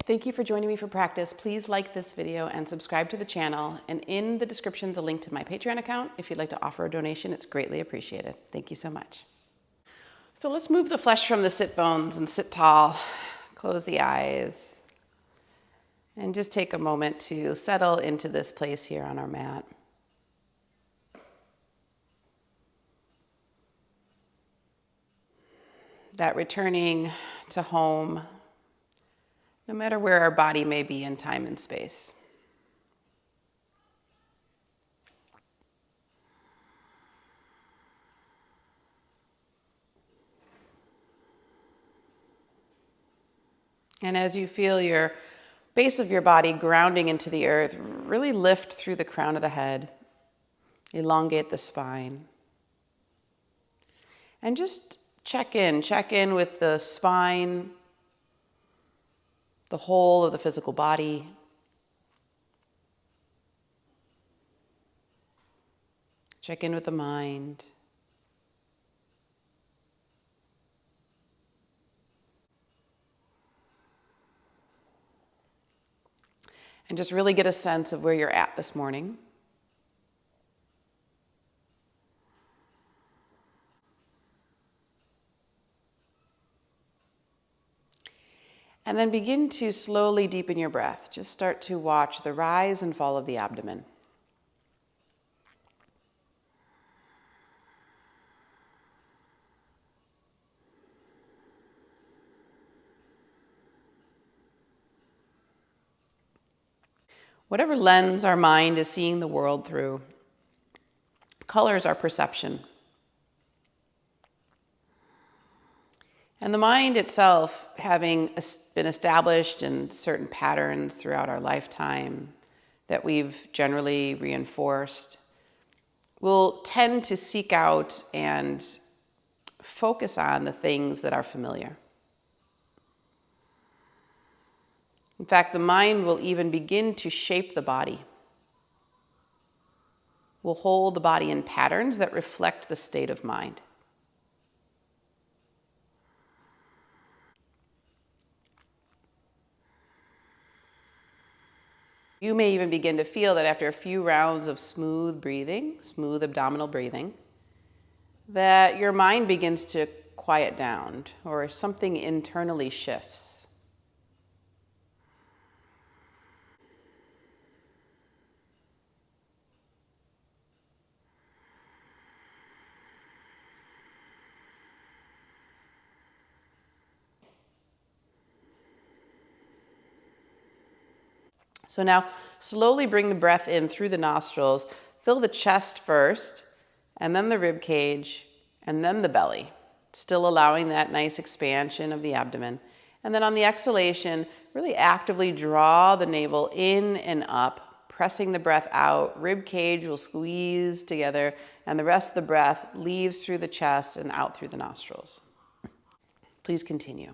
Thank you for joining me for practice. Please like this video and subscribe to the channel. And in the description is a link to my Patreon account. If you'd like to offer a donation, it's greatly appreciated. Thank you so much. So let's move the flesh from the sit bones and sit tall. Close the eyes. And just take a moment to settle into this place here on our mat. That returning to home, no matter where our body may be in time and space. And as you feel your base of your body grounding into the earth, really lift through the crown of the head, elongate the spine. And just check in with the spine, the whole of the physical body. Check in with the mind. And just really get a sense of where you're at this morning. And then begin to slowly deepen your breath. Just start to watch the rise and fall of the abdomen. Whatever lens our mind is seeing the world through, colors our perception. And the mind itself, having been established in certain patterns throughout our lifetime that we've generally reinforced, will tend to seek out and focus on the things that are familiar. In fact, the mind will even begin to shape the body. Will hold the body in patterns that reflect the state of mind. You may even begin to feel that after a few rounds of smooth breathing, smooth abdominal breathing, that your mind begins to quiet down or something internally shifts. So now slowly bring the breath in through the nostrils. Fill the chest first, and then the rib cage, and then the belly. Still allowing that nice expansion of the abdomen. And then on the exhalation, really actively draw the navel in and up, pressing the breath out. Rib cage will squeeze together, and the rest of the breath leaves through the chest and out through the nostrils. Please continue.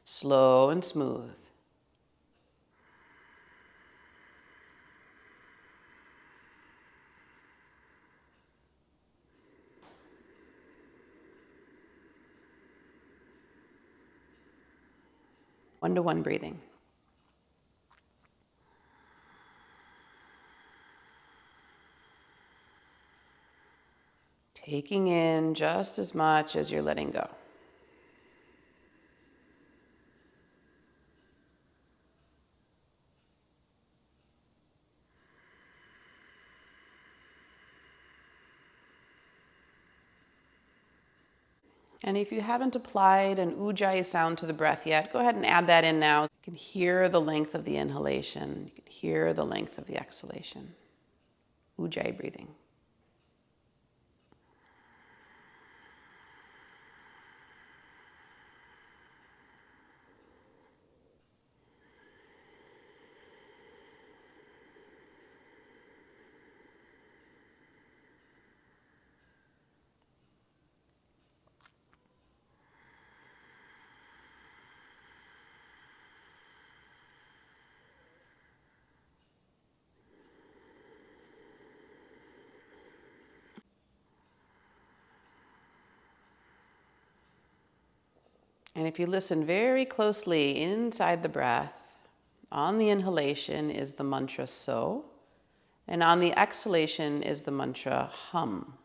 Slow and smooth. One-to-one breathing. Taking in just as much as you're letting go. And if you haven't applied an Ujjayi sound to the breath yet, go ahead and add that in now. You can hear the length of the inhalation. You can hear the length of the exhalation. Ujjayi breathing. And if you listen very closely inside the breath, On the inhalation is the mantra so, and on the exhalation is the mantra hum.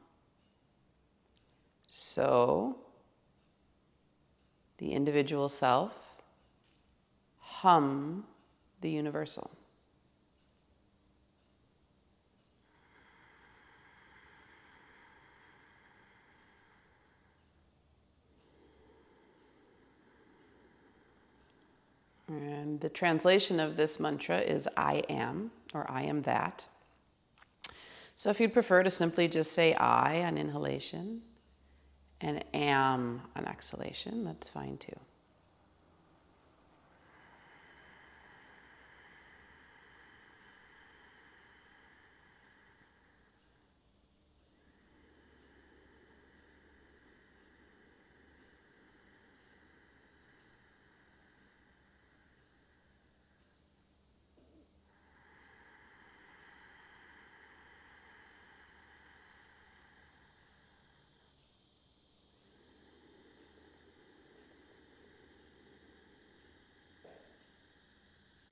So, the individual self, hum, the universal. And the translation of this mantra is I am, or I am that. So if you'd prefer to simply just say I on inhalation and am on exhalation, that's fine too.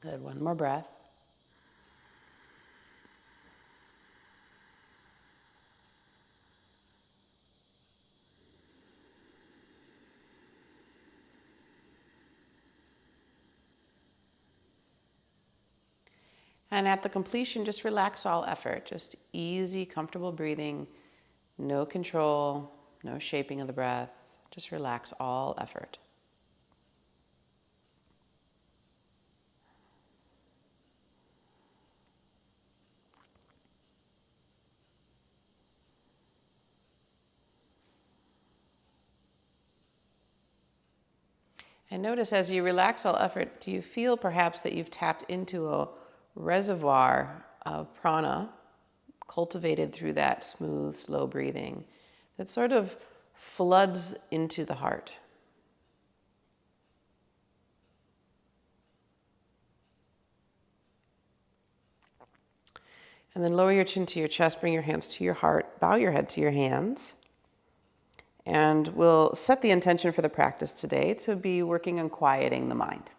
Good, one more breath. And at the completion, just relax all effort. Just easy, comfortable breathing, no control, no shaping of the breath. Just relax all effort. And notice as you relax all effort, do you feel perhaps that you've tapped into a reservoir of prana cultivated through that smooth, slow breathing that sort of floods into the heart? And then lower your chin to your chest, bring your hands to your heart, bow your head to your hands. And we'll set the intention for the practice today to be working on quieting the mind.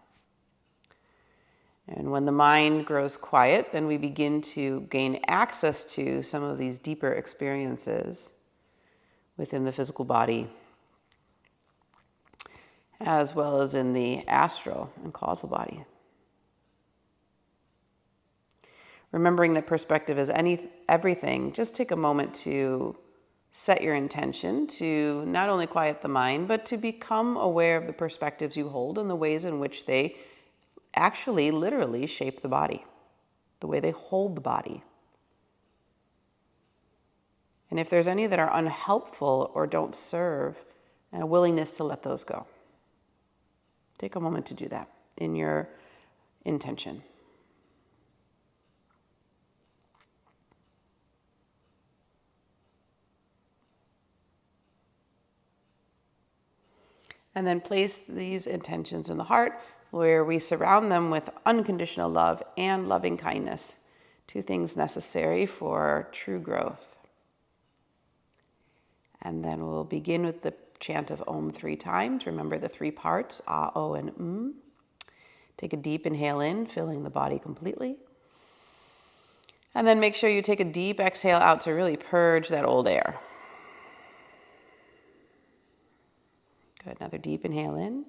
And when the mind grows quiet, then we begin to gain access to some of these deeper experiences within the physical body, as well as in the astral and causal body. Remembering that perspective is everything, just take a moment to set your intention to not only quiet the mind, but to become aware of the perspectives you hold and the ways in which they actually literally shape the body, the way they hold the body. And if there's any that are unhelpful or don't serve, and a willingness to let those go. Take a moment to do that in your intention. And then place these intentions in the heart where we surround them with unconditional love and loving kindness, two things necessary for true growth. And then we'll begin with the chant of Om 3 times. Remember the 3 parts, Ah, O, and Take a deep inhale in, filling the body completely. And then make sure you take a deep exhale out to really purge that old air. Good, another deep inhale in.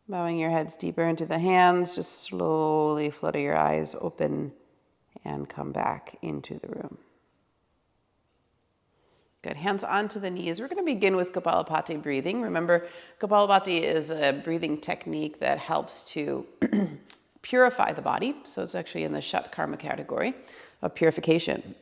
Bowing your heads deeper into the hands, just slowly flutter your eyes open and come back into the room. Good. Hands onto the knees. We're going to begin with Kapalabhati breathing. Remember, Kapalabhati is a breathing technique that helps to purify the body. So it's actually in the Shat Karma category of purification.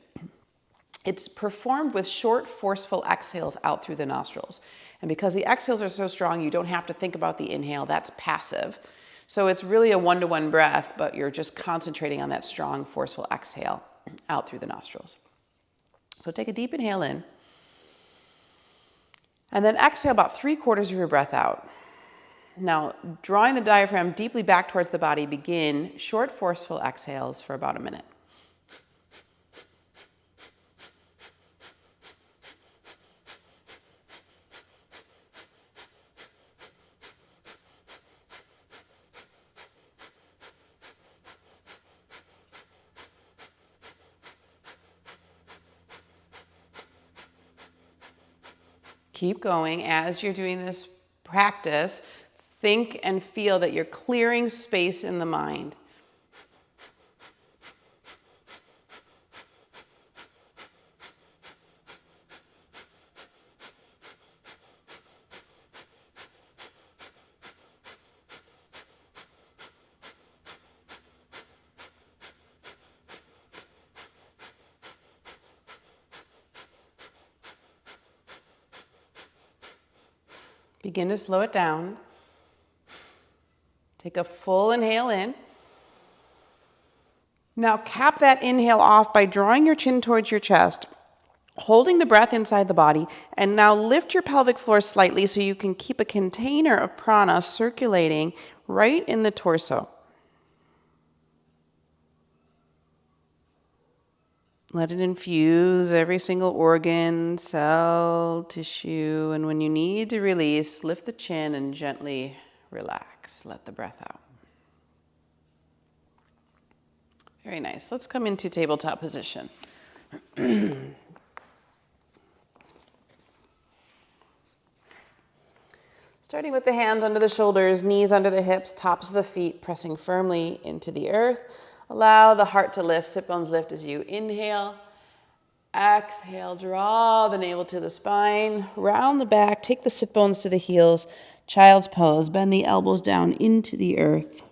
It's performed with short, forceful exhales out through the nostrils. And because the exhales are so strong, you don't have to think about the inhale. That's passive. So it's really a one-to-one breath, but you're just concentrating on that strong, forceful exhale out through the nostrils. So take a deep inhale in. And then exhale about 3/4 of your breath out. Now, drawing the diaphragm deeply back towards the body, begin short, forceful exhales for about a minute. Keep going. As you're doing this practice, think and feel that you're clearing space in the mind. Begin to slow it down. Take a full inhale in. Now cap that inhale off by drawing your chin towards your chest, holding the breath inside the body, and now lift your pelvic floor slightly so you can keep a container of prana circulating right in the torso. Let it infuse every single organ, cell, tissue, and when you need to release, lift the chin and gently relax. Let the breath out. Very nice. Let's come into tabletop position. Starting with the hands under the shoulders, knees under the hips, tops of the feet pressing firmly into the earth. Allow the heart to lift, sit bones lift as you inhale. Exhale, draw the navel to the spine, round the back, take the sit bones to the heels, child's pose, bend the elbows down into the earth.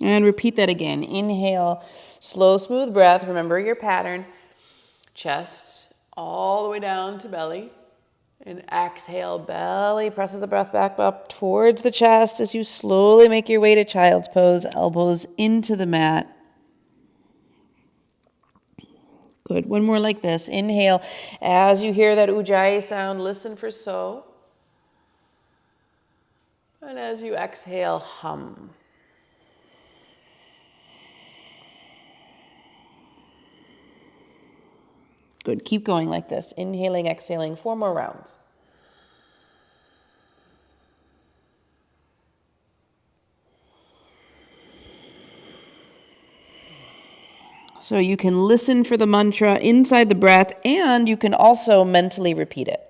And repeat that again. Inhale, slow, smooth breath. Remember your pattern. Chest all the way down to belly. And exhale, belly presses the breath back up towards the chest as you slowly make your way to child's pose, elbows into the mat. Good. One more like this. Inhale. As you hear that ujjayi sound, listen for so. And as you exhale, hum. Good. Keep going like this. Inhaling, exhaling, 4 more rounds. So you can listen for the mantra inside the breath, and you can also mentally repeat it.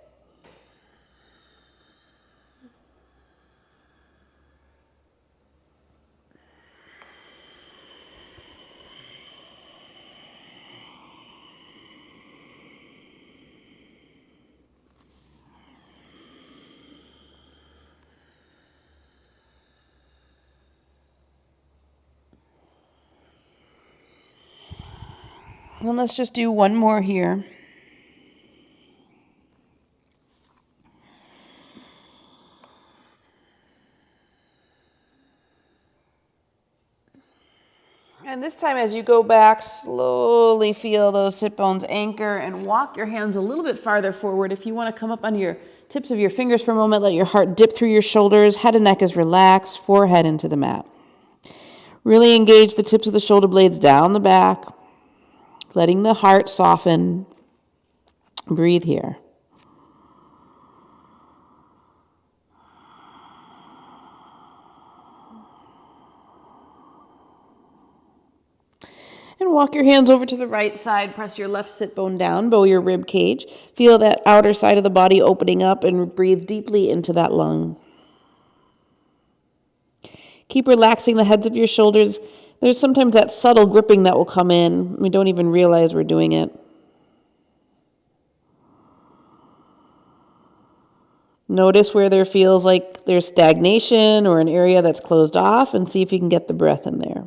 And let's just do one more here. And this time as you go back, slowly feel those sit bones anchor and walk your hands a little bit farther forward. If you want to come up on your tips of your fingers for a moment, let your heart dip through your shoulders, head and neck is relaxed, forehead into the mat. Really engage the tips of the shoulder blades down the back, letting the heart soften. Breathe here. And walk your hands over to the right side. Press your left sit bone down, bow your rib cage. Feel that outer side of the body opening up and breathe deeply into that lung. Keep relaxing the heads of your shoulders. There's sometimes that subtle gripping that will come in. We don't even realize we're doing it. Notice where there feels like there's stagnation or an area that's closed off, and see if you can get the breath in there.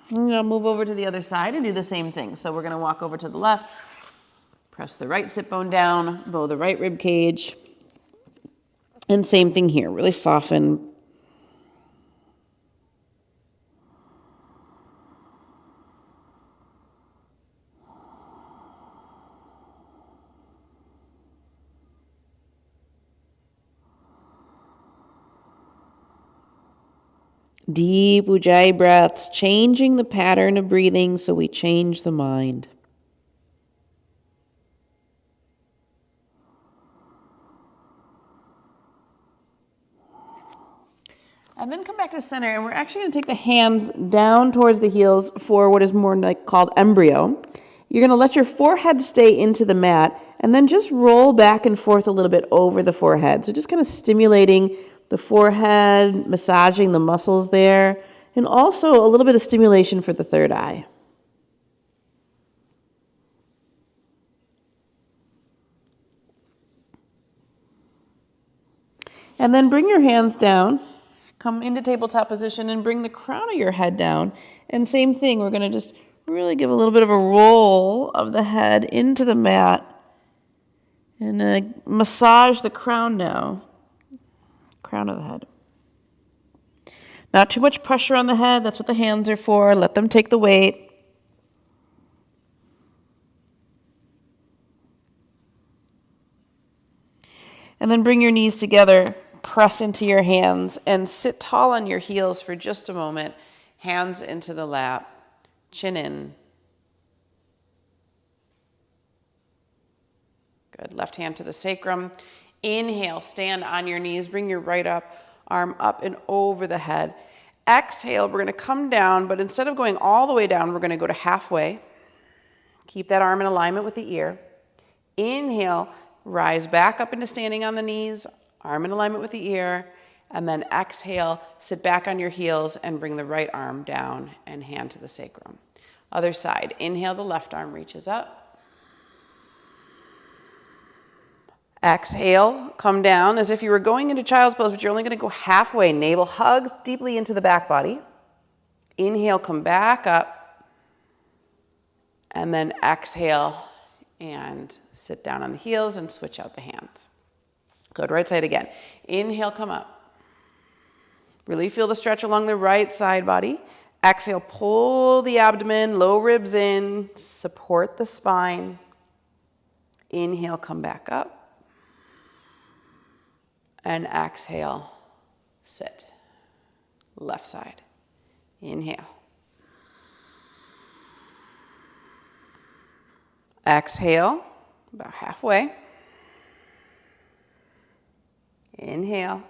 I'm going to move over to the other side and do the same thing. So we're going to walk over to the left, press the right sit bone down, bow the right rib cage, and same thing here, really soften. Deep Ujjayi breaths, changing the pattern of breathing so we change the mind. And then come back to center, and we're actually going to take the hands down towards the heels for what is more like called embryo. You're going to let your forehead stay into the mat, and then just roll back and forth a little bit over the forehead. So just kind of stimulating the forehead, massaging the muscles there, and also a little bit of stimulation for the third eye. And then bring your hands down. Come into tabletop position and bring the crown of your head down. And same thing, we're going to just really give a little bit of a roll of the head into the mat. And massage the crown now. Crown of the head. Not too much pressure on the head. That's what the hands are for. Let them take the weight. And then bring your knees together. Press into your hands and sit tall on your heels for just a moment. Hands into the lap, chin in. Good. Left hand to the sacrum. Inhale, stand on your knees. Bring your right arm up and over the head. Exhale, we're going to come down, but instead of going all the way down, we're going to go to halfway. Keep that arm in alignment with the ear. Inhale, rise back up into standing on the knees. Arm in alignment with the ear, and then exhale, sit back on your heels and bring the right arm down and hand to the sacrum. Other side, inhale, the left arm reaches up. Exhale, come down as if you were going into child's pose, but you're only going to go halfway. Navel hugs deeply into the back body. Inhale, come back up, and then exhale and sit down on the heels and switch out the hands. Good, right side again. Inhale, come up. Really feel the stretch along the right side body. Exhale, pull the abdomen, low ribs in, support the spine. Inhale, come back up. And exhale, sit. Left side. Inhale. Exhale, about halfway. Inhale.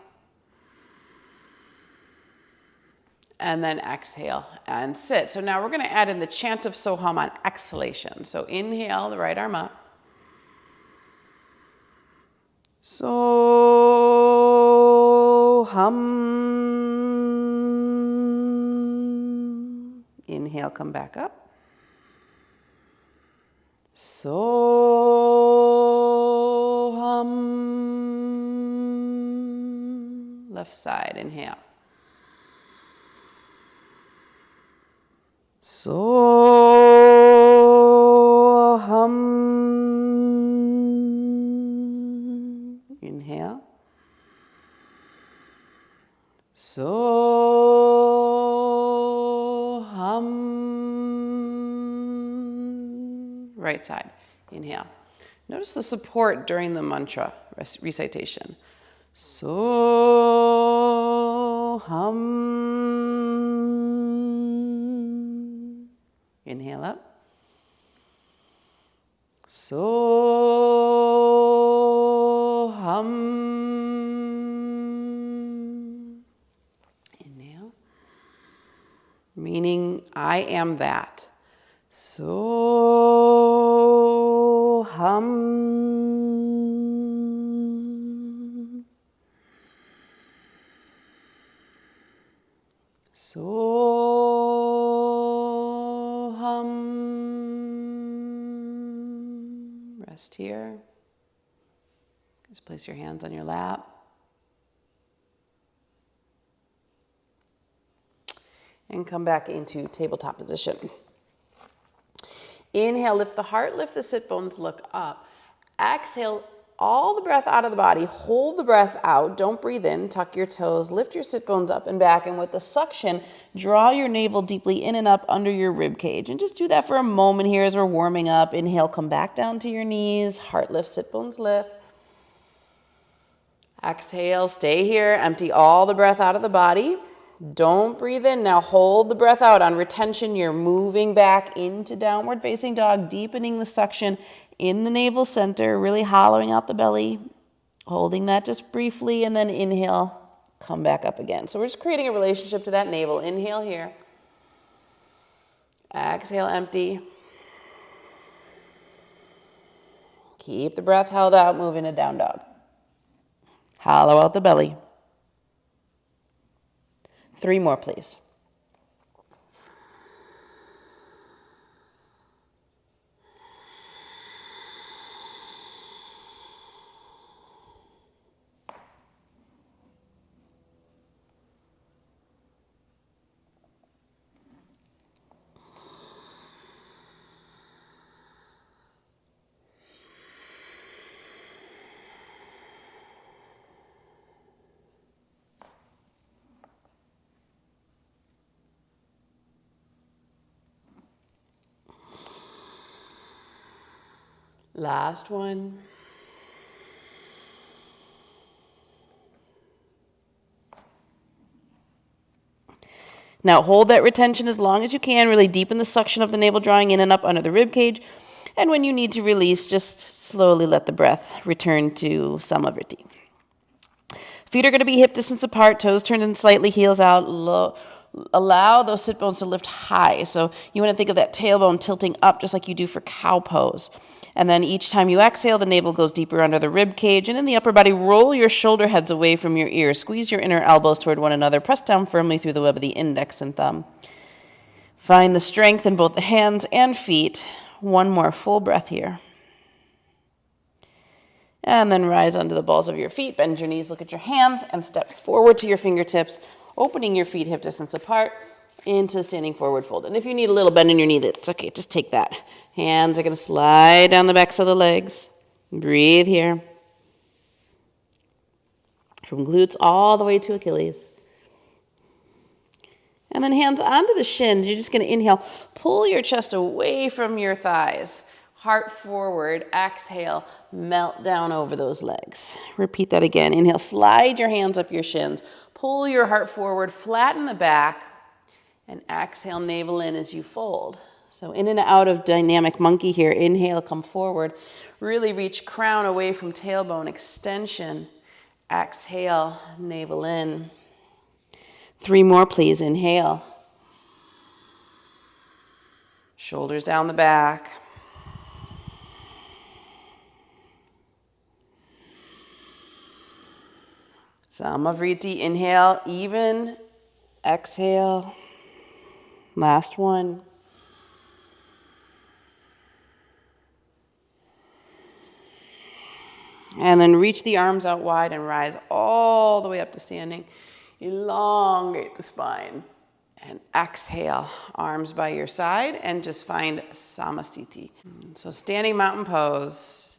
And then exhale and sit. So now we're going to add in the chant of Soham on exhalation. So inhale, the right arm up. Soham. Inhale, come back up. Soham. Left side, inhale. Soham. Inhale. Soham. Right side, inhale. Notice the support during the mantra recitation. Soham. Inhale up. Soham. Inhale. Meaning I am that. Soham. Soham. Rest here. Just place your hands on your lap. And come back into tabletop position. Inhale, lift the heart, lift the sit bones, look up. Exhale, all the breath out of the body. Hold the breath out. Don't breathe in. Tuck your toes. Lift your sit bones up and back. And with the suction, draw your navel deeply in and up under your rib cage. And just do that for a moment here as we're warming up. Inhale, come back down to your knees. Heart lift, sit bones lift. Exhale, stay here. Empty all the breath out of the body. Don't breathe in. Now hold the breath out. On retention, you're moving back into downward facing dog, deepening the suction in the navel center, really hollowing out the belly, holding that just briefly, and then inhale, come back up again. So we're just creating a relationship to that navel. Inhale here. Exhale, empty. Keep the breath held out, move into down dog. Hollow out the belly. 3 more, please. Last one. Now hold that retention as long as you can. Really deepen the suction of the navel, drawing in and up under the rib cage. And when you need to release, just slowly let the breath return to Samavritti. Feet are going to be hip distance apart, toes turned in slightly, heels out. Allow those sit bones to lift high. So you want to think of that tailbone tilting up just like you do for cow pose. And then each time you exhale, the navel goes deeper under the rib cage. And in the upper body, roll your shoulder heads away from your ears. Squeeze your inner elbows toward one another. Press down firmly through the web of the index and thumb. Find the strength in both the hands and feet. One more full breath here. And then rise onto the balls of your feet. Bend your knees, look at your hands, and step forward to your fingertips, opening your feet hip distance apart into standing forward fold. And if you need a little bend in your knee, that's okay. Just take that. Hands are going to slide down the backs of the legs. Breathe here. From glutes all the way to Achilles. And then hands onto the shins. You're just going to inhale. Pull your chest away from your thighs. Heart forward. Exhale. Melt down over those legs. Repeat that again. Inhale. Slide your hands up your shins. Pull your heart forward. Flatten the back. And exhale. Navel in as you fold. So in and out of dynamic monkey here. Inhale. Come forward. Really reach crown away from tailbone. Extension. Exhale. Navel in. 3 more, please. Inhale. Shoulders down the back. Samavriti. Inhale. Even. Exhale. Last one. And then reach the arms out wide and rise all the way up to standing. Elongate the spine. And exhale, arms by your side, and just find Samasthiti. So standing mountain pose,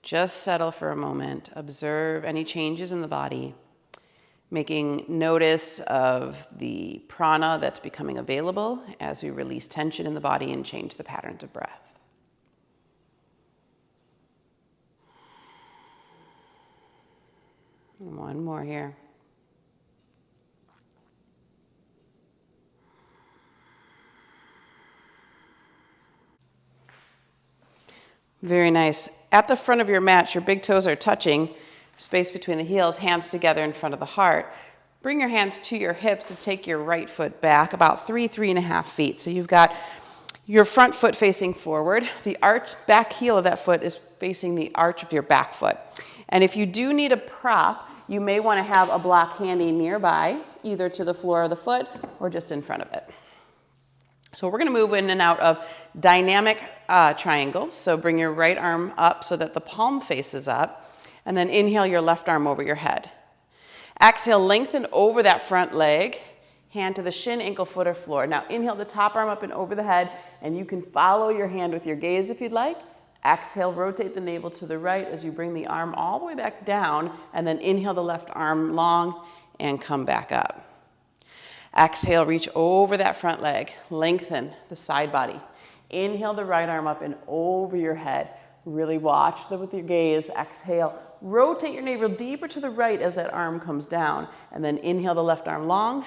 just settle for a moment. Observe any changes in the body, making notice of the prana that's becoming available as we release tension in the body and change the patterns of breath. And one more here. Very nice. At the front of your mat, your big toes are touching, space between the heels, hands together in front of the heart. Bring your hands to your hips and take your right foot back about 3.5 feet. So you've got your front foot facing forward. The arch, back heel of that foot is facing the arch of your back foot. And if you do need a prop, you may want to have a block handy nearby, either to the floor of the foot or just in front of it. So we're going to move in and out of dynamic triangle. So bring your right arm up so that the palm faces up. And then inhale your left arm over your head. Exhale, lengthen over that front leg. Hand to the shin, ankle, foot, or floor. Now inhale the top arm up and over the head. And you can follow your hand with your gaze if you'd like. Exhale, rotate the navel to the right as you bring the arm all the way back down. And then inhale the left arm long and come back up. Exhale, reach over that front leg. Lengthen the side body. Inhale the right arm up and over your head. Really watch with your gaze. Exhale, rotate your navel deeper to the right as that arm comes down. And then inhale the left arm long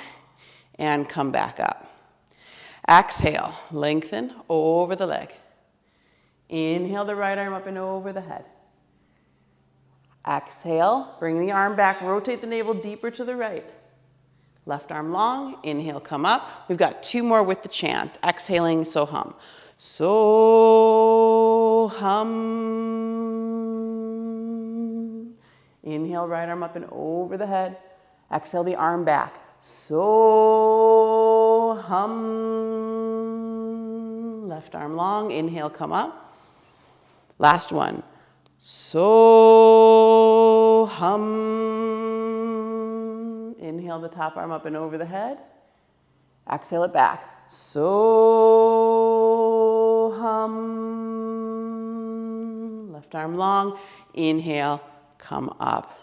and come back up. Exhale, lengthen over the leg. Inhale the right arm up and over the head. Exhale, bring the arm back, rotate the navel deeper to the right. Left arm long, inhale, come up. We've got 2 more with the chant. Exhaling, so hum. So hum. Inhale, right arm up and over the head. Exhale the arm back. So hum. Left arm long, inhale, come up. Last one. So hum. Inhale the top arm up and over the head. Exhale it back. So hum. Left arm long. Inhale, come up.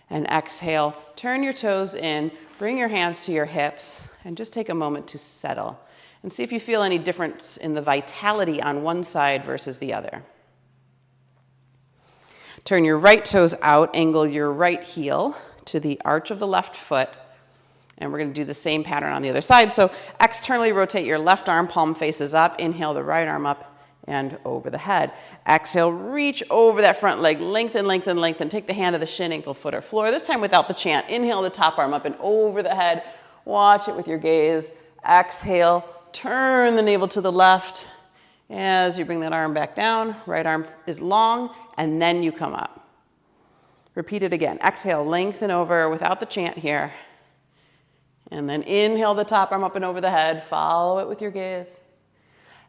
And exhale, turn your toes in, bring your hands to your hips, and just take a moment to settle. And see if you feel any difference in the vitality on one side versus the other. Turn your right toes out, angle your right heel to the arch of the left foot. And we're going to do the same pattern on the other side. So externally rotate your left arm, palm faces up. Inhale the right arm up and over the head. Exhale, reach over that front leg. Lengthen, lengthen, lengthen. Take the hand of the shin, ankle, foot, or floor. This time without the chant. Inhale the top arm up and over the head. Watch it with your gaze. Exhale, turn the navel to the left. As you bring that arm back down, right arm is long, and then you come up. Repeat it again. Exhale, lengthen over without the chant here. And then inhale the top arm up and over the head. Follow it with your gaze.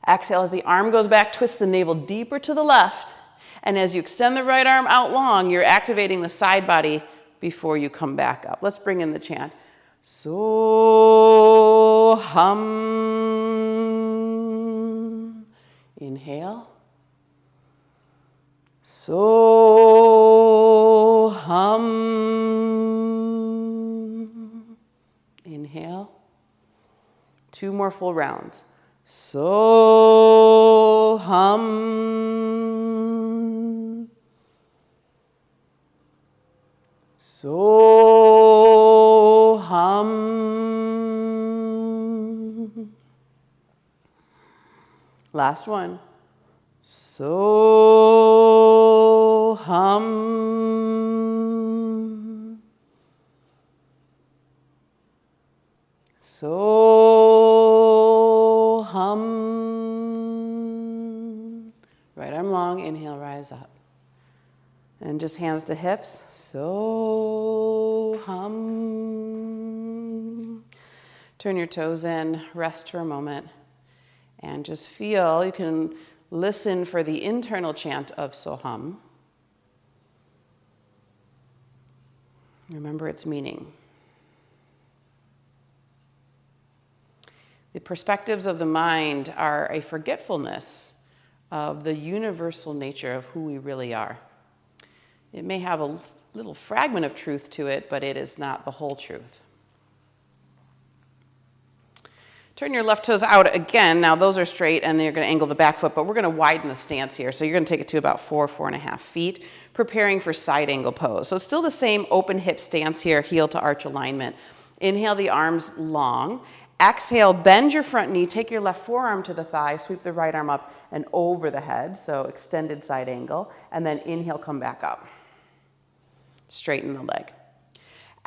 Exhale as the arm goes back, twist the navel deeper to the left. And as you extend the right arm out long, you're activating the side body before you come back up. Let's bring in the chant. So hum. Inhale. So hum. Inhale. 2 more full rounds. So hum. So hum. Last one. So hum. So hum. Right arm long, inhale, rise up. And just hands to hips. So hum. Turn your toes in, rest for a moment. And just feel, you can listen for the internal chant of so hum. Remember its meaning. The perspectives of the mind are a forgetfulness of the universal nature of who we really are. It may have a little fragment of truth to it, but it is not the whole truth. Turn your left toes out again. Now those are straight and they're going to angle the back foot, but we're going to widen the stance here. So you're going to take it to about 4.5 feet, preparing for side angle pose. So it's still the same open hip stance here, heel to arch alignment. Inhale the arms long. Exhale, bend your front knee, take your left forearm to the thigh, sweep the right arm up and over the head, so extended side angle, and then inhale, come back up. Straighten the leg.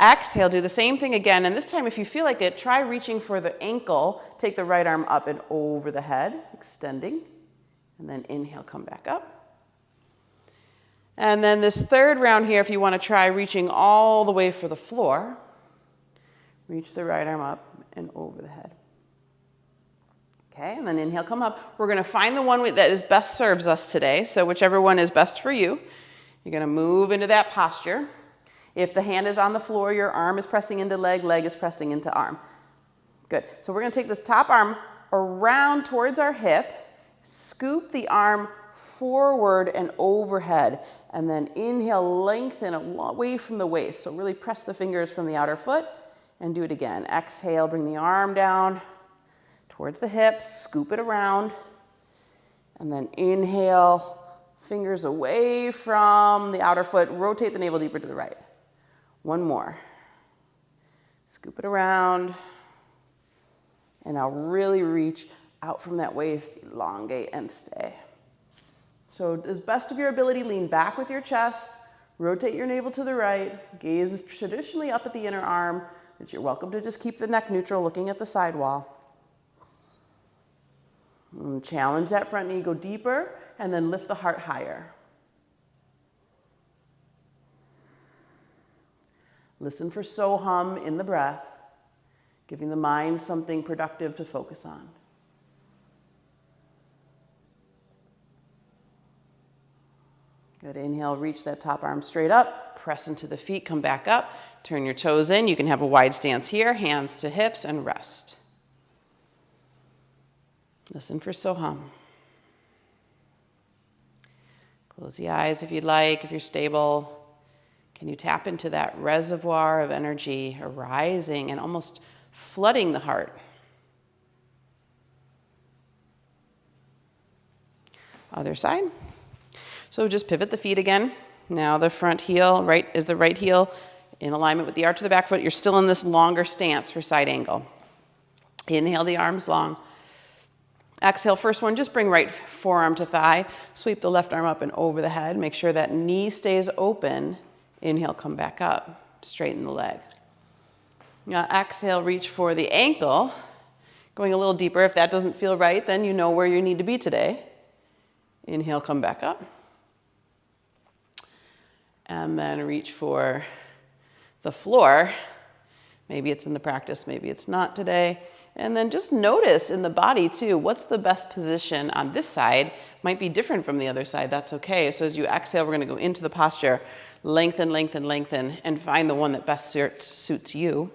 Exhale, do the same thing again, and this time if you feel like it, try reaching for the ankle, take the right arm up and over the head, extending, and then inhale, come back up. And then this third round here, if you want to try reaching all the way for the floor, reach the right arm up and over the head. Okay, and then inhale, come up. We're gonna find the one that is best serves us today. So whichever one is best for you, you're gonna move into that posture. If the hand is on the floor, your arm is pressing into leg, leg is pressing into arm. Good, so we're gonna take this top arm around towards our hip, scoop the arm forward and overhead, and then inhale, lengthen away from the waist. So really press the fingers from the outer foot and do it again. Exhale, bring the arm down towards the hips, scoop it around, and then inhale, fingers away from the outer foot, rotate the navel deeper to the right. One more. Scoop it around, and now really reach out from that waist, elongate and stay. So as best of your ability, lean back with your chest, rotate your navel to the right, gaze is traditionally up at the inner arm, but you're welcome to just keep the neck neutral, looking at the side wall. And challenge that front knee, go deeper, and then lift the heart higher. Listen for so hum in the breath, giving the mind something productive to focus on. Good, inhale, reach that top arm straight up, press into the feet, come back up, turn your toes in. You can have a wide stance here, hands to hips, and rest. Listen for so hum. Close the eyes if you'd like, if you're stable. Can you tap into that reservoir of energy arising and almost flooding the heart? Other side. So just pivot the feet again. Now the front heel, is the right heel in alignment with the arch of the back foot. You're still in this longer stance for side angle. Inhale the arms long. Exhale, first one, just bring right forearm to thigh. Sweep the left arm up and over the head. Make sure that knee stays open. Inhale, come back up. Straighten the leg. Now exhale, reach for the ankle. Going a little deeper. If that doesn't feel right, then you know where you need to be today. Inhale, come back up. And then reach for the floor. Maybe it's in the practice, maybe it's not today. And then just notice in the body too, what's the best position on this side? Might be different from the other side, that's okay. So as you exhale, we're gonna go into the posture, lengthen, lengthen, lengthen, and find the one that best suits you.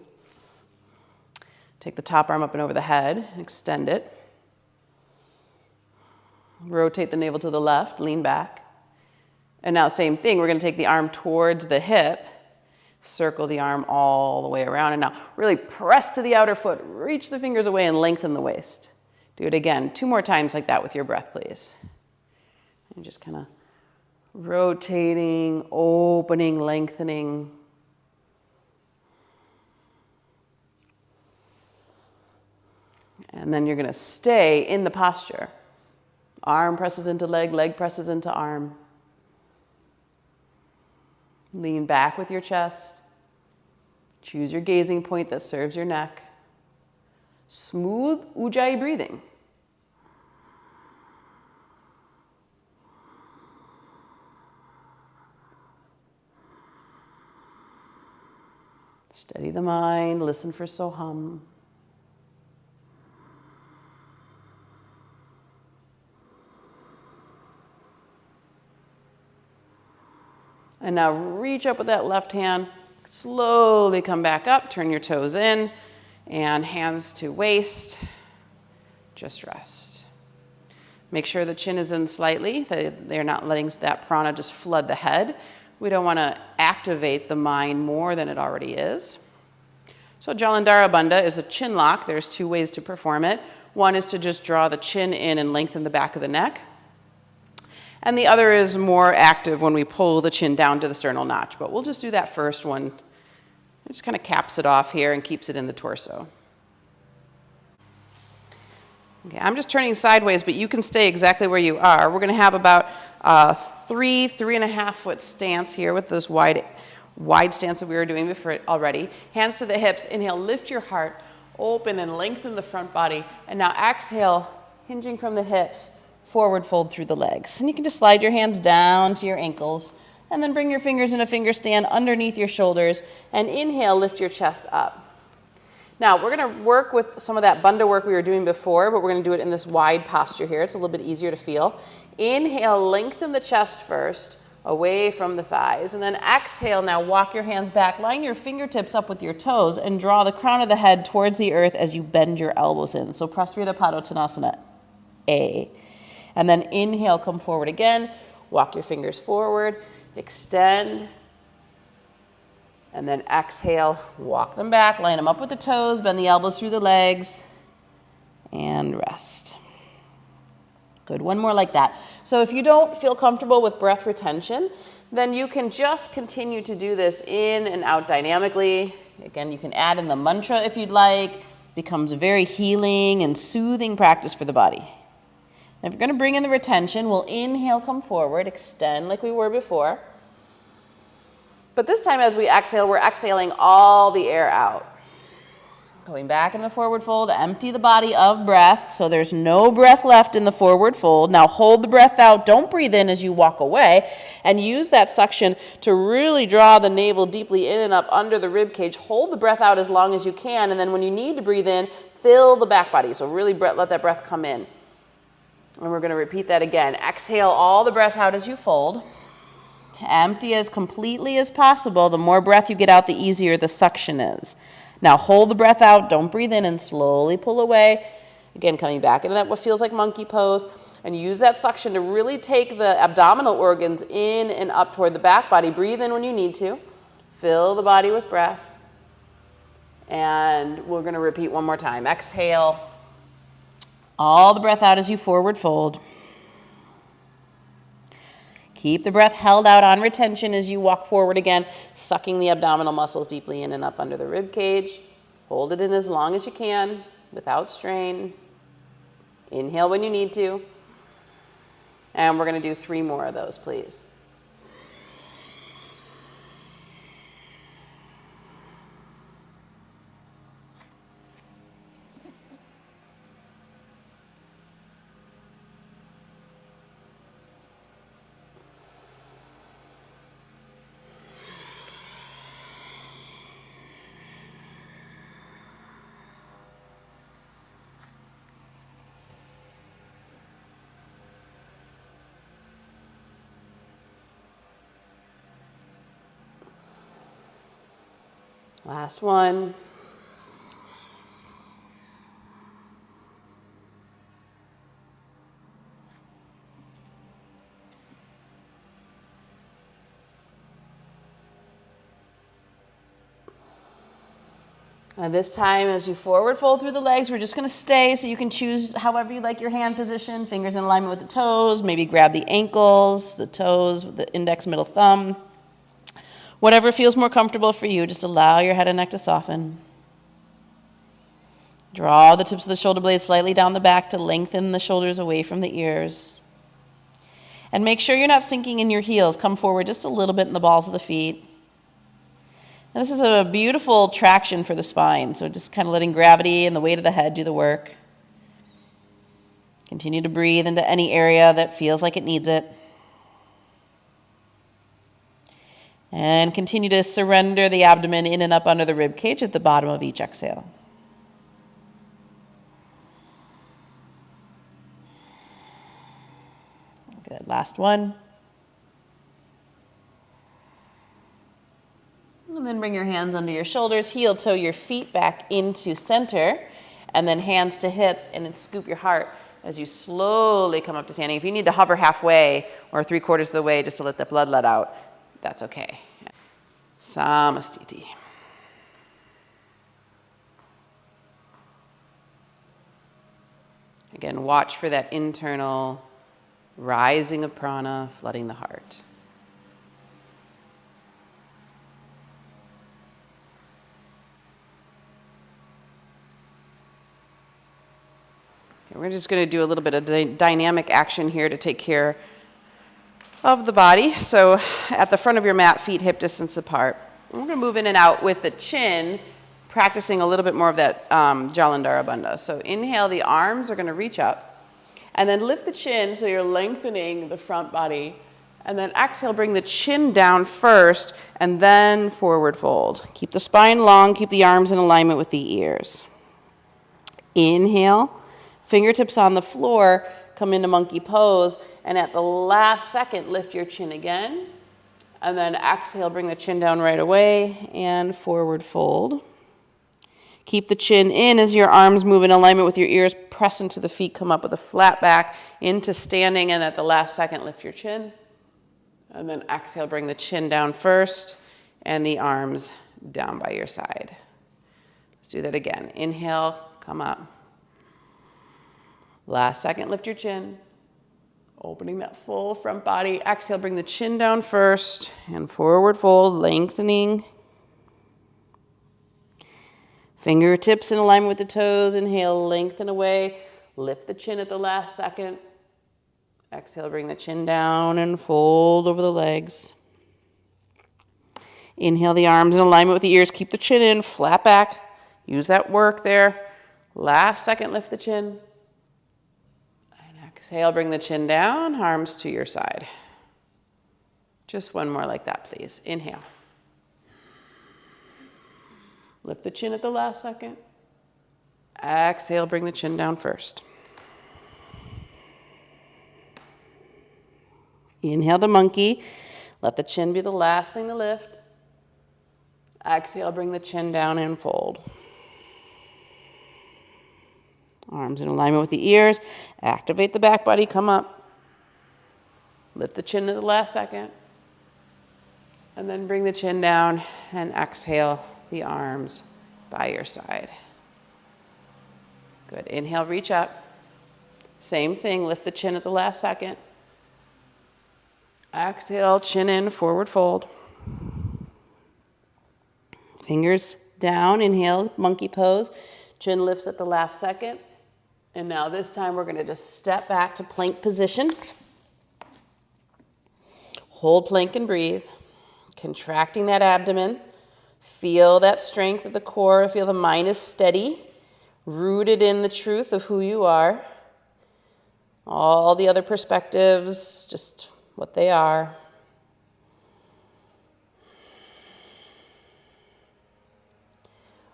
Take the top arm up and over the head, extend it. Rotate the navel to the left, lean back. And now same thing, we're gonna take the arm towards the hip, circle the arm all the way around, and now really press to the outer foot, reach the fingers away and lengthen the waist. Do it again, 2 more times like that with your breath, please. And just kind of rotating, opening, lengthening. And then you're gonna stay in the posture. Arm presses into leg, leg presses into arm. Lean back with your chest. Choose your gazing point that serves your neck. Smooth Ujjayi breathing. Steady the mind, listen for so hum. And now reach up with that left hand, slowly come back up, turn your toes in, and hands to waist, just rest. Make sure the chin is in slightly, they're not letting that prana just flood the head. We don't want to activate the mind more than it already is. So Jalandhara Bandha is a chin lock. There's 2 ways to perform it. One is to just draw the chin in and lengthen the back of the neck. And the other is more active when we pull the chin down to the sternal notch. But we'll just do that first one. It just kind of caps it off here and keeps it in the torso. Okay, I'm just turning sideways, but you can stay exactly where you are. We're going to have about 3.5 foot stance here with this wide stance that we were doing before already. Hands to the hips. Inhale, lift your heart, open and lengthen the front body. And now exhale, hinging from the hips. Forward fold through the legs. And you can just slide your hands down to your ankles and then bring your fingers in a finger stand underneath your shoulders and inhale, lift your chest up. Now, we're going to work with some of that bandha work we were doing before, but we're going to do it in this wide posture here. It's a little bit easier to feel. Inhale, lengthen the chest first, away from the thighs. And then exhale, now walk your hands back. Line your fingertips up with your toes and draw the crown of the head towards the earth as you bend your elbows in. So Prasarita Padottanasana, A. And then inhale, come forward again. Walk your fingers forward, extend. And then exhale, walk them back, line them up with the toes, bend the elbows through the legs, and rest. Good, one more like that. So if you don't feel comfortable with breath retention, then you can just continue to do this in and out dynamically. Again, you can add in the mantra if you'd like. It becomes a very healing and soothing practice for the body. Now, if you're gonna bring in the retention, we'll inhale, come forward, extend like we were before. But this time as we exhale, we're exhaling all the air out. Going back in the forward fold, empty the body of breath, so there's no breath left in the forward fold. Now hold the breath out, don't breathe in as you walk away, and use that suction to really draw the navel deeply in and up under the rib cage. Hold the breath out as long as you can, and then when you need to breathe in, fill the back body. So really let that breath come in. And we're gonna repeat that again. Exhale all the breath out as you fold. Empty as completely as possible. The more breath you get out, the easier the suction is. Now hold the breath out, don't breathe in, and slowly pull away. Again, coming back into that what feels like monkey pose, and use that suction to really take the abdominal organs in and up toward the back body. Breathe in when you need to. Fill the body with breath. And we're going to repeat one more time. Exhale all the breath out as you forward fold. Keep the breath held out on retention as you walk forward again, sucking the abdominal muscles deeply in and up under the rib cage. Hold it in as long as you can without strain. Inhale when you need to. And we're going to do 3 more of those, please. Last one. And this time, as you forward fold through the legs, we're just going to stay, so you can choose however you like your hand position, fingers in alignment with the toes, maybe grab the ankles, the toes, with the index, middle thumb. Whatever feels more comfortable for you, just allow your head and neck to soften. Draw the tips of the shoulder blades slightly down the back to lengthen the shoulders away from the ears. And make sure you're not sinking in your heels. Come forward just a little bit in the balls of the feet. And this is a beautiful traction for the spine, so just kind of letting gravity and the weight of the head do the work. Continue to breathe into any area that feels like it needs it. And continue to surrender the abdomen in and up under the rib cage at the bottom of each exhale. Good, last one. And then bring your hands under your shoulders, heel toe your feet back into center, and then hands to hips, and then scoop your heart as you slowly come up to standing. If you need to hover halfway or 3/4 of the way just to let the blood let out, that's okay. Samastiti. Again, watch for that internal rising of prana, flooding the heart. Okay, we're just going to do a little bit of dynamic action here to take care of the body. So at the front of your mat, feet hip distance apart. And we're going to move in and out with the chin, practicing a little bit more of that Jalandhara Bandha. So inhale, the arms are going to reach up. And then lift the chin so you're lengthening the front body And then exhale, bring the chin down first, and then forward fold. Keep the spine long, keep the arms in alignment with the ears. Inhale, fingertips on the floor, come into monkey pose, and at the last second, lift your chin again. And then exhale, bring the chin down right away, and forward fold. Keep the chin in as your arms move in alignment with your ears. Press into the feet, come up with a flat back, into standing, and at the last second, lift your chin. And then exhale, bring the chin down first and the arms down by your side. Let's do that again. Inhale, come up. Last second, lift your chin. Opening that full front body. Exhale, bring the chin down first and forward fold, lengthening. Fingertips in alignment with the toes. Inhale, lengthen away. Lift the chin at the last second. Exhale, bring the chin down and fold over the legs. Inhale, the arms in alignment with the ears. Keep the chin in, flat back. Use that work there. Last second, lift the chin. And exhale, bring the chin down, arms to your side. Just one more like that, please. Inhale. Lift the chin at the last second. Exhale, bring the chin down first. Inhale to monkey. Let the chin be the last thing to lift. Exhale, bring the chin down and fold. Arms in alignment with the ears. Activate the back body, come up. Lift the chin to the last second. And then bring the chin down and exhale the arms by your side. Good. Inhale, reach up. Same thing, lift the chin at the last second. Exhale, chin in, forward fold. Fingers down, inhale, monkey pose. Chin lifts at the last second. And now this time we're gonna just step back to plank position. Hold plank and breathe. Contracting that abdomen. Feel that strength of the core. Feel the mind is steady, rooted in the truth of who you are. All the other perspectives, just what they are.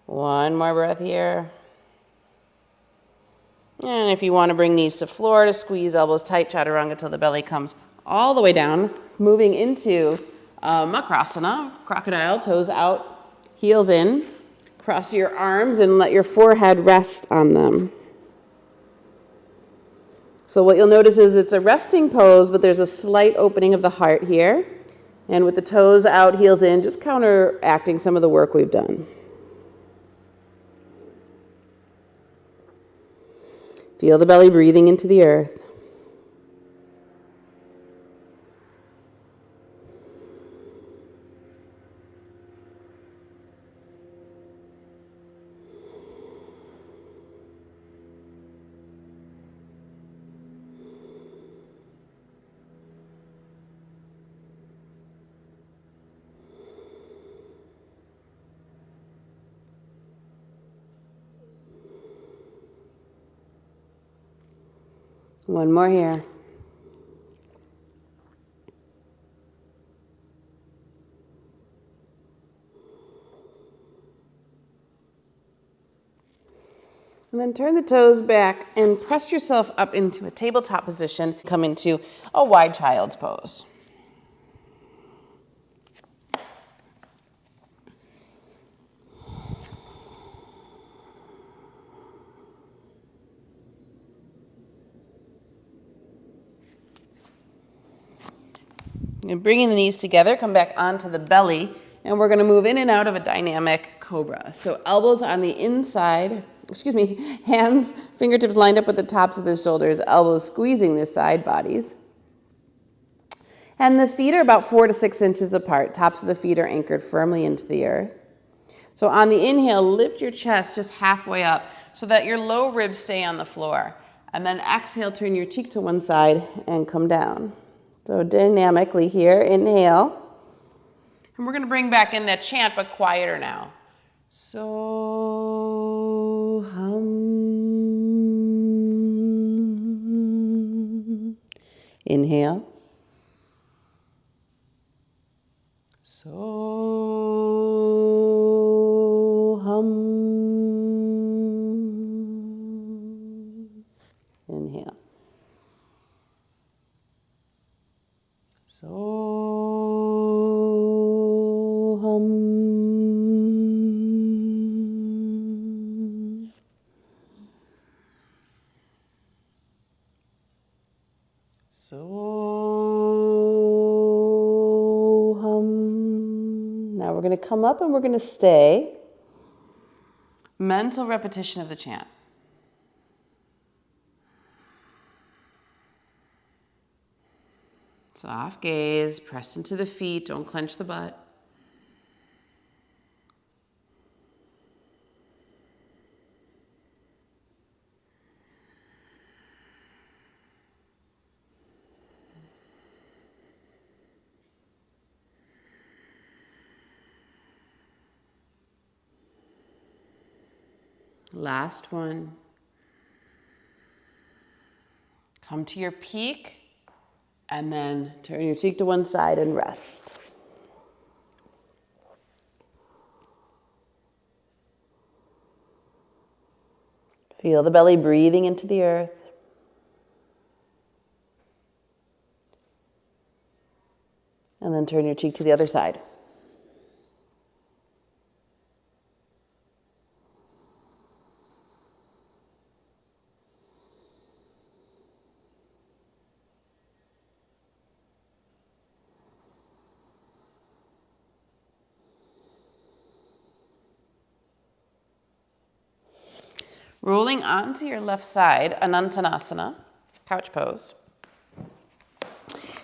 One more breath here. And if you want to bring knees to floor, to squeeze elbows tight, chaturanga till the belly comes all the way down. Moving into Makrasana, crocodile, toes out, heels in. Cross your arms and let your forehead rest on them. So what you'll notice is it's a resting pose, but there's a slight opening of the heart here. And with the toes out, heels in, just counteracting some of the work we've done. Feel the belly breathing into the earth. One more here. And then turn the toes back and press yourself up into a tabletop position. Come into a wide child's pose. And bringing the knees together, come back onto the belly, and we're going to move in and out of a dynamic cobra. So elbows on the inside, hands, fingertips lined up with the tops of the shoulders, elbows squeezing the side bodies. And the feet are about 4 to 6 inches apart. Tops of the feet are anchored firmly into the earth. So on the inhale, lift your chest just halfway up so that your low ribs stay on the floor. And then exhale, turn your cheek to one side and come down. So dynamically here, inhale. And we're going to bring back in that chant, but quieter now. So hum. Inhale. So-hum. Inhale. So-hum. So-hum. Now we're going to come up and we're going to stay. Mental repetition of the chant. Soft gaze, press into the feet, don't clench the butt. Last one. Come to your peak and then turn your cheek to one side and rest. Feel the belly breathing into the earth. And then turn your cheek to the other side. Rolling onto your left side, Anantanasana, couch pose.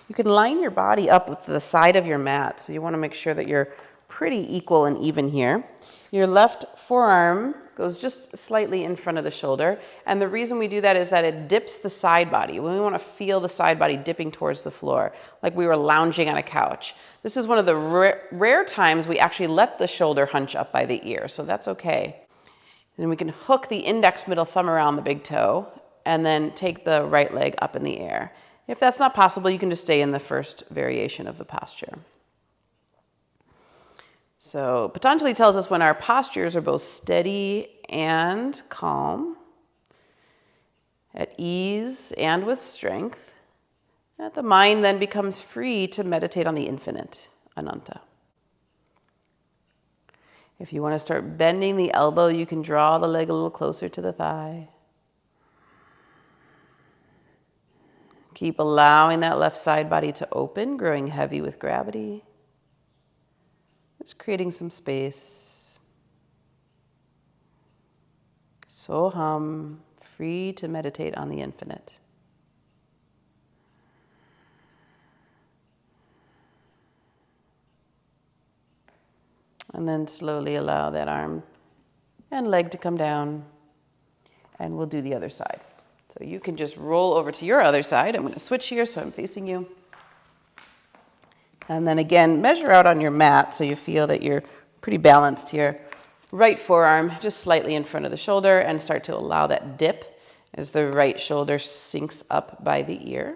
You can line your body up with the side of your mat, so you want to make sure that you're pretty equal and even here. Your left forearm goes just slightly in front of the shoulder, and the reason we do that is that it dips the side body. We want to feel the side body dipping towards the floor, like we were lounging on a couch. This is one of the rare times we actually let the shoulder hunch up by the ear, so that's okay. Then we can hook the index middle thumb around the big toe and then take the right leg up in the air. If that's not possible, you can just stay in the first variation of the posture. So Patanjali tells us when our postures are both steady and calm, at ease and with strength, that the mind then becomes free to meditate on the infinite, Ananta. If you want to start bending the elbow, you can draw the leg a little closer to the thigh. Keep allowing that left side body to open, growing heavy with gravity. Just creating some space. So-hum, free to meditate on the infinite. And then slowly allow that arm and leg to come down. And we'll do the other side. So you can just roll over to your other side. I'm going to switch here so I'm facing you. And then again, measure out on your mat so you feel that you're pretty balanced here. Right forearm just slightly in front of the shoulder, and start to allow that dip as the right shoulder sinks up by the ear.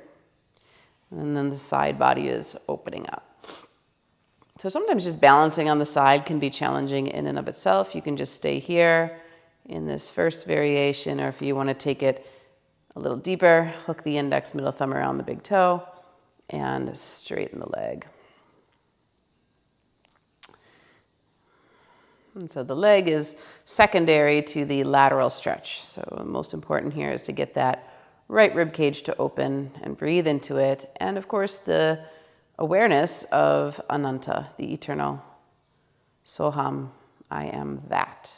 And then the side body is opening up. So sometimes just balancing on the side can be challenging in and of itself. You can just stay here in this first variation, or if you want to take it a little deeper, hook the index middle thumb around the big toe and straighten the leg. And so the leg is secondary to the lateral stretch. So most important here is to get that right rib cage to open and breathe into it. And of course, the awareness of Ananta, the eternal. So-hum, I am that.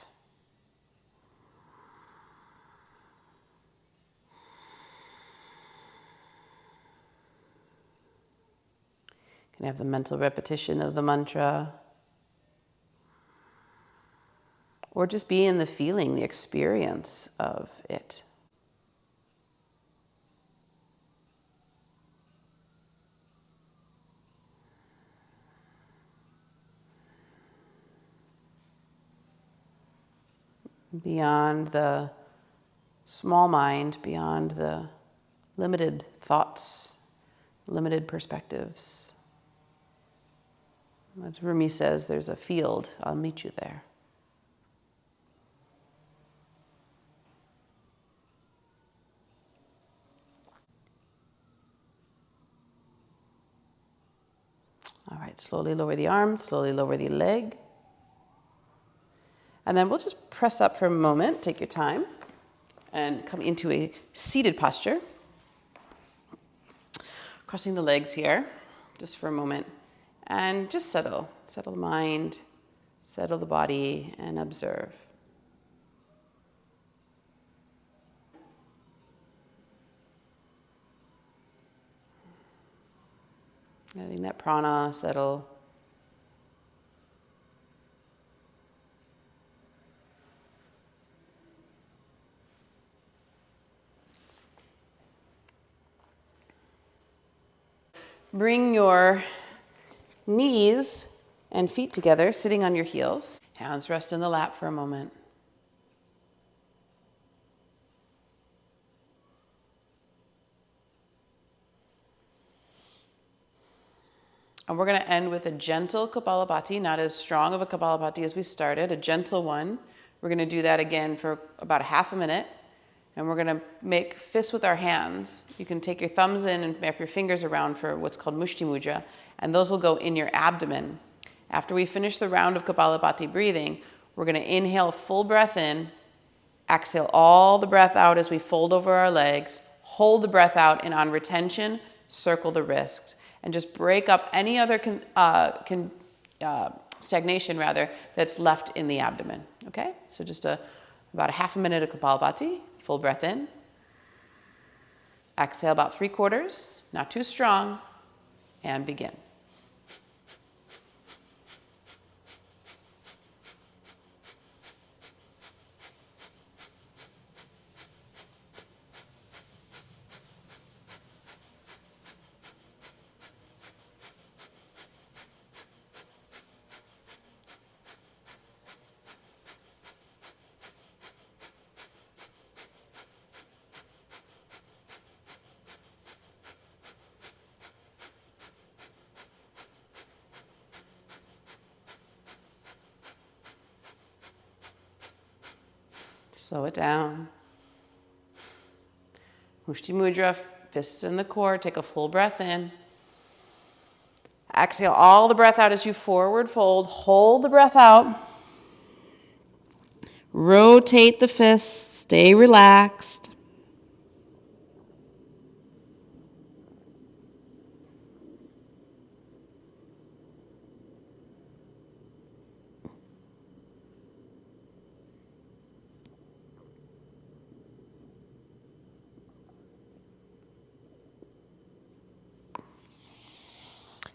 You can have the mental repetition of the mantra, or just be in the feeling, the experience of it. Beyond the small mind, beyond the limited thoughts, limited perspectives. As Rumi says, there's a field. I'll meet you there. All right, slowly lower the arm, slowly lower the leg. And then we'll just press up for a moment, take your time, and come into a seated posture. Crossing the legs here, just for a moment. And just settle the mind, settle the body, and observe. Letting that prana settle. Bring your knees and feet together, sitting on your heels. Hands rest in the lap for a moment. And we're going to end with a gentle Kapalabhati, not as strong of a Kapalabhati as we started, a gentle one. We're going to do that again for about a half a minute. And we're going to make fists with our hands. You can take your thumbs in and wrap your fingers around for what's called Mushti Mudra, and those will go in your abdomen. After we finish the round of Kapalabhati breathing, we're going to inhale full breath in, exhale all the breath out as we fold over our legs, hold the breath out, and on retention, circle the wrists. And just break up any other stagnation that's left in the abdomen. Okay? So just about a half a minute of Kapalabhati. Full breath in. Exhale about 3/4, not too strong, and begin. Slow it down. Mushti Mudra, fists in the core. Take a full breath in. Exhale all the breath out as you forward fold. Hold the breath out. Rotate the fists. Stay relaxed.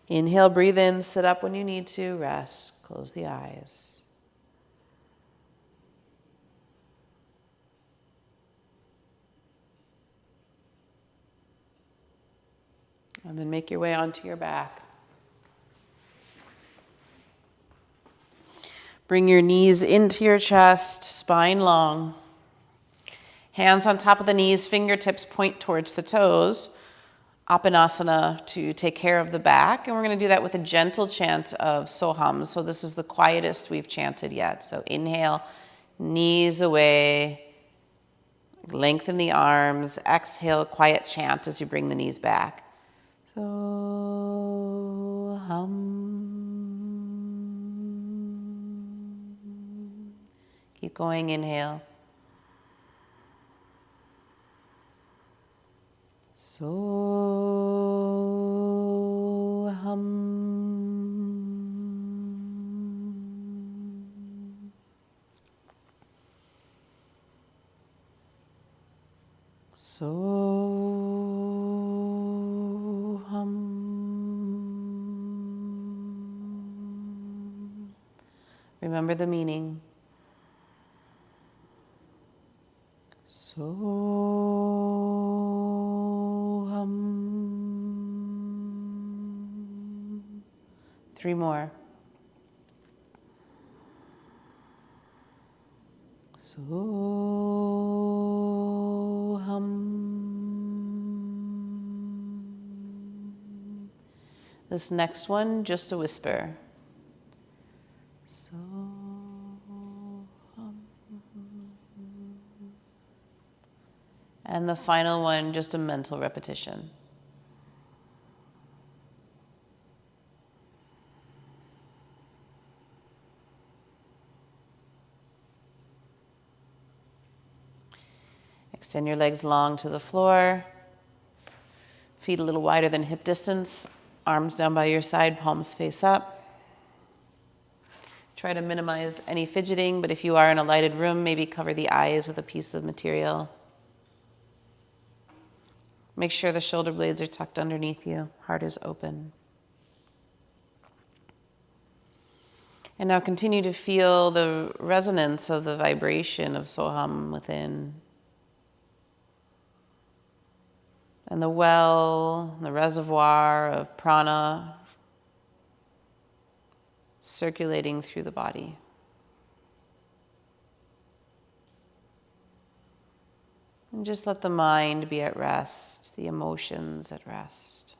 Inhale, breathe in, sit up when you need to, rest, close the eyes. And then make your way onto your back. Bring your knees into your chest, spine long. Hands on top of the knees, fingertips point towards the toes. Apanasana to take care of the back. And we're going to do that with a gentle chant of Soham. So this is the quietest we've chanted yet. So inhale, knees away. Lengthen the arms. Exhale, quiet chant as you bring the knees back. Soham. Keep going, inhale. Soham. Soham. Remember the meaning. Soham. 3 more. Soham. This next one, just a whisper. And the final one, just a mental repetition. Extend your legs long to the floor. Feet a little wider than hip distance. Arms down by your side, palms face up. Try to minimize any fidgeting, but if you are in a lighted room, maybe cover the eyes with a piece of material. Make sure the shoulder blades are tucked underneath you. Heart is open. And now continue to feel the resonance of the vibration of Soham within. And the well, the reservoir of prana circulating through the body. And just let the mind be at rest, the emotions at rest.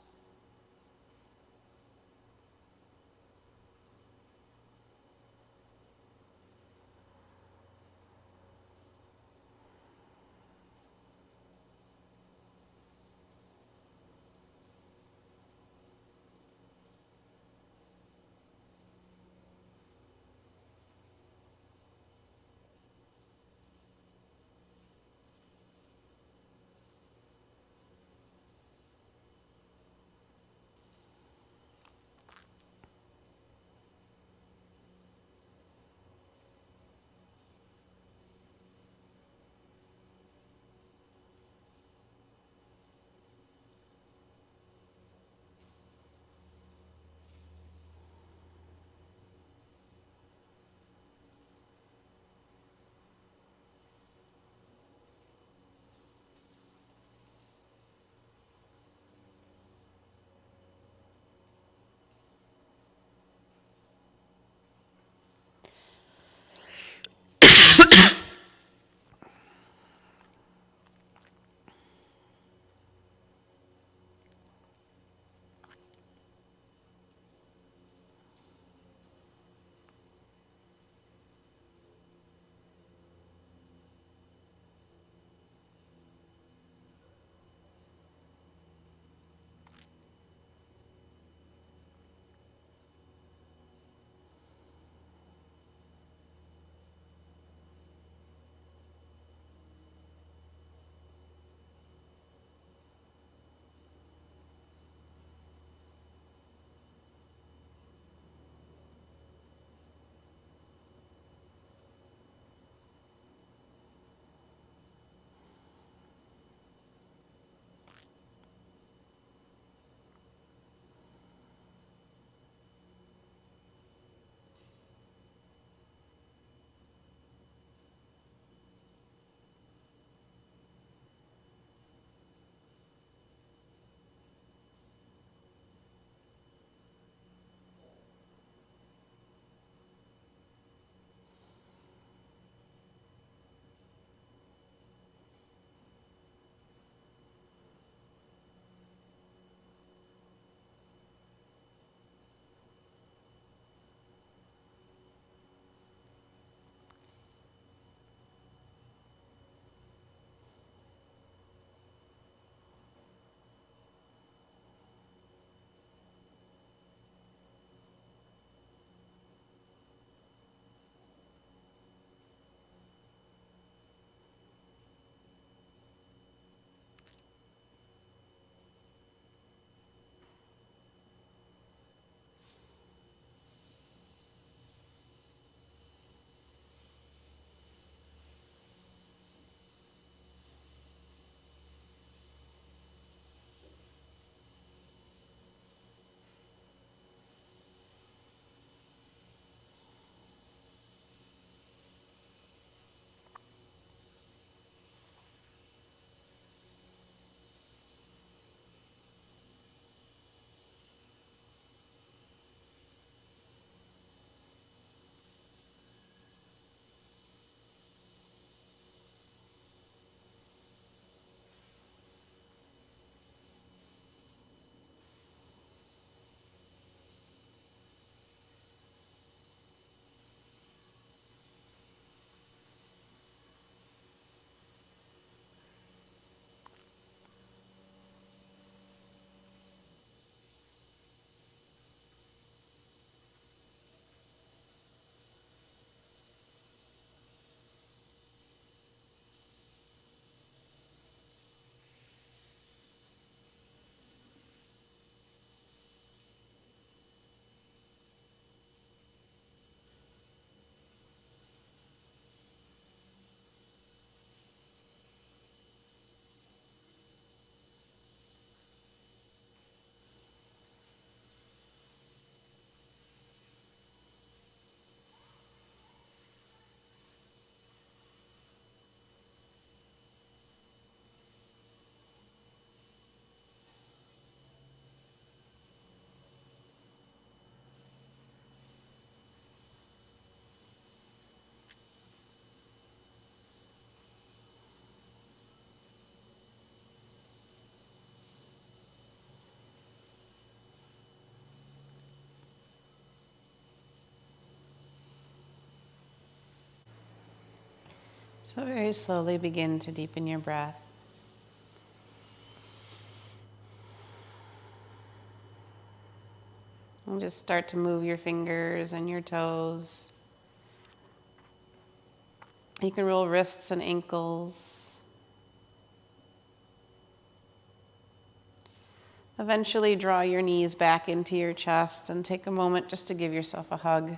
So very slowly begin to deepen your breath. And just start to move your fingers and your toes. You can roll wrists and ankles. Eventually draw your knees back into your chest and take a moment just to give yourself a hug,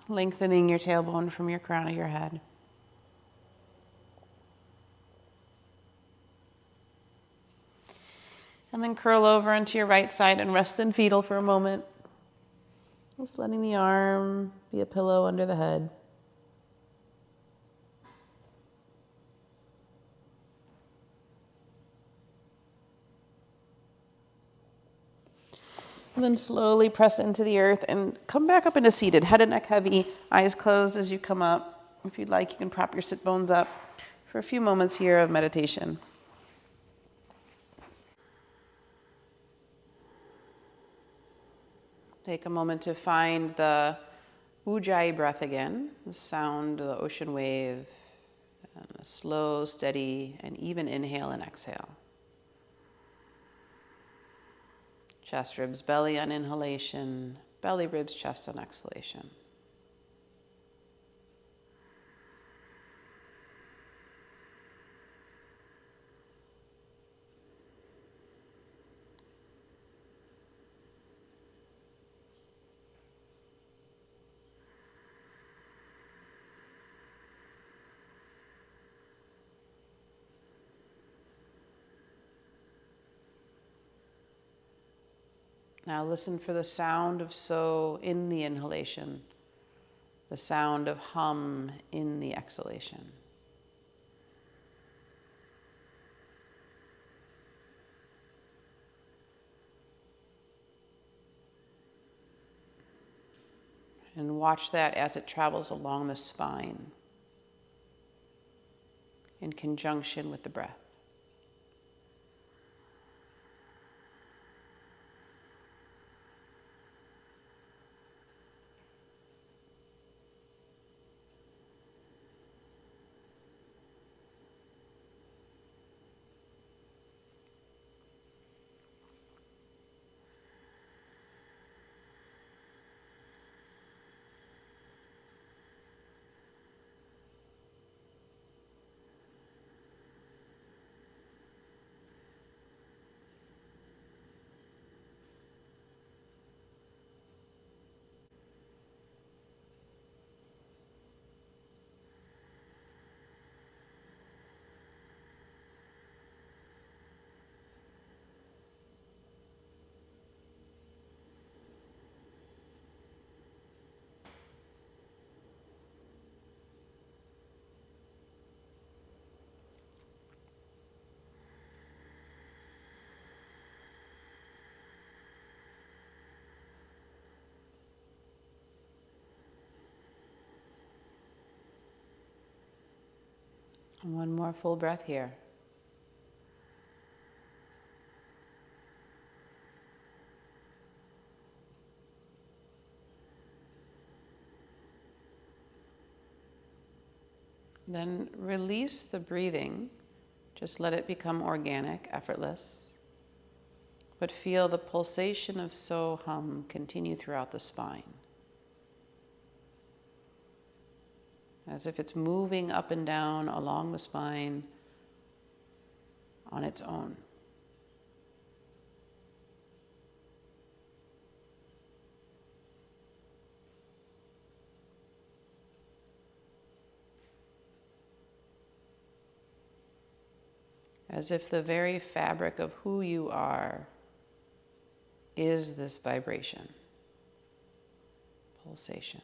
lengthening your tailbone from your crown of your head. And then curl over onto your right side and rest in fetal for a moment. Just letting the arm be a pillow under the head. And then slowly press into the earth and come back up into seated, head and neck heavy, eyes closed as you come up. If you'd like, you can prop your sit bones up for a few moments here of meditation. Take a moment to find the Ujjayi breath again, the sound of the ocean wave, and a slow, steady, and even inhale and exhale. Chest, ribs, belly on inhalation, belly, ribs, chest on exhalation. Now listen for the sound of so in the inhalation, the sound of hum in the exhalation. And watch that as it travels along the spine in conjunction with the breath. And one more full breath here. Then release the breathing. Just let it become organic, effortless. But feel the pulsation of so hum continue throughout the spine. As if it's moving up and down along the spine on its own. As if the very fabric of who you are is this vibration, pulsation.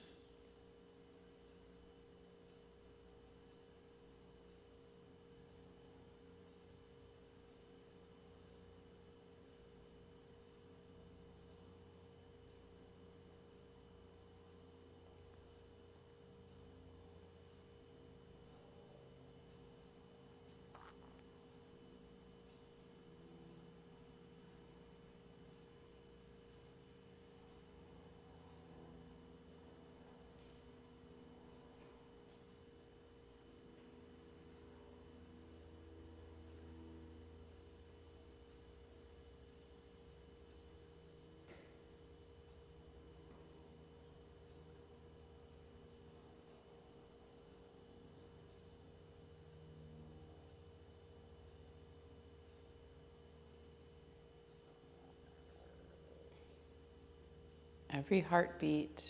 Every heartbeat,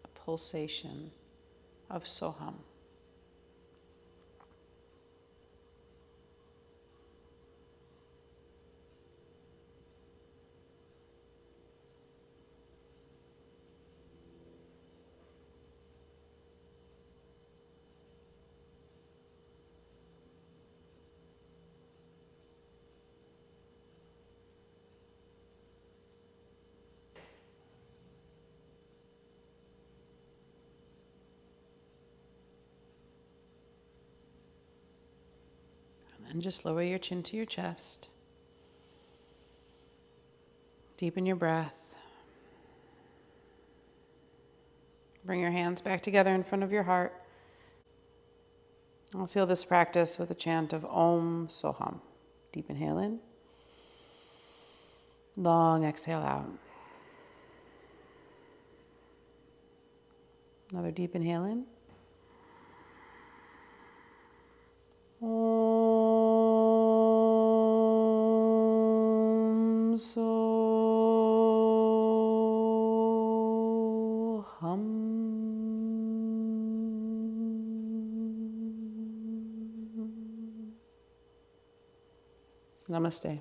a pulsation of Soham. And just lower your chin to your chest. Deepen your breath. Bring your hands back together in front of your heart. I'll seal this practice with a chant of Om Soham. Deep inhale in. Long exhale out. Another deep inhale in. Om Soham. Namaste.